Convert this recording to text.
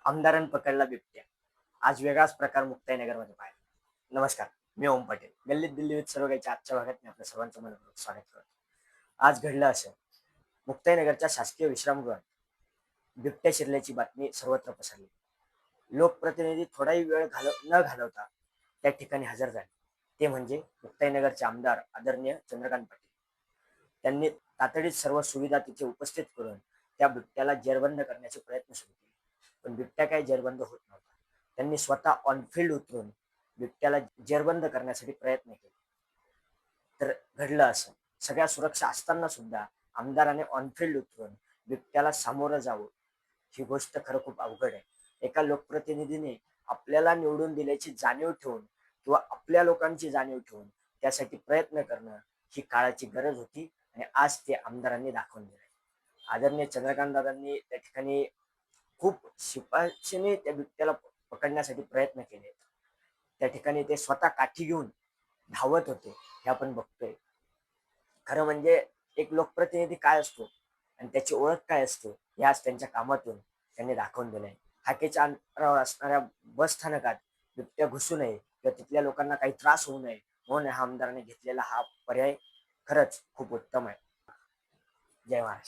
आमदारानं पकडला बिबट्या. आज वेगळाच प्रकार मुक्ताईनगरमध्ये पाहिला. नमस्कार, मी ओम पटेल. गल्लीत दिल्लीत सर्व काही आजच्या भागात मी आपल्या सर्वांचं मनपूर्वक स्वागत करतो. आज घडलं असं, मुक्ताईनगरच्या शासकीय विश्रामगृहात बिबट्या शिरल्याची बातमी सर्वत्र पसरली. लोकप्रतिनिधी थोडाही वेळ न घालवता त्या ठिकाणी हजर झाले. ते म्हणजे मुक्ताईनगरचे आमदार आदरणीय चंद्रकांत पाटील. त्यांनी तातडीत सर्व सुविधा तिथे उपस्थित करून त्या बिबट्याला जेरबंद करण्याचे प्रयत्न सुरू केले. पण बिबट्या काही जेरबंद होत नव्हता. त्यांनी स्वतः ऑनफिल्ड उतरून बिबट्याला जेरबंद करण्यासाठी प्रयत्न केले. तर घडलं असं, सगळ्या सुरक्षा असताना सुद्धा आमदाराने ऑनफिल्ड उतरून बिबट्याला सामोरं जावं, ही गोष्ट खरं खूप अवघड आहे. एका लोकप्रतिनिधीने आपल्याला निवडून दिल्याची जाणीव ठेवून किंवा आपल्या लोकांची जाणीव ठेवून त्यासाठी प्रयत्न करणं ही काळाची गरज होती आणि आज ते आमदारांनी दाखवून दिलं. आदरणीय चंद्रकांत दादांनी त्या ठिकाणी खूप शिपाशीने त्या बिबट्याला पकडण्यासाठी प्रयत्न केले. त्या ठिकाणी ते स्वतः काठी घेऊन धावत होते, हे आपण बघतोय. खरं म्हणजे एक लोकप्रतिनिधी काय असतो आणि त्याची ओळख काय असते, हे आज त्यांच्या कामातून त्यांनी दाखवून दिलंय. हाकेच्या अंतरावर असणाऱ्या बस स्थानकात बिबट्या घुसू नये किंवा तिथल्या लोकांना काही त्रास होऊ नये म्हणून हा आमदाराने घेतलेला हा पर्याय खरंच खूप उत्तम आहे. जय महाराष्ट्र.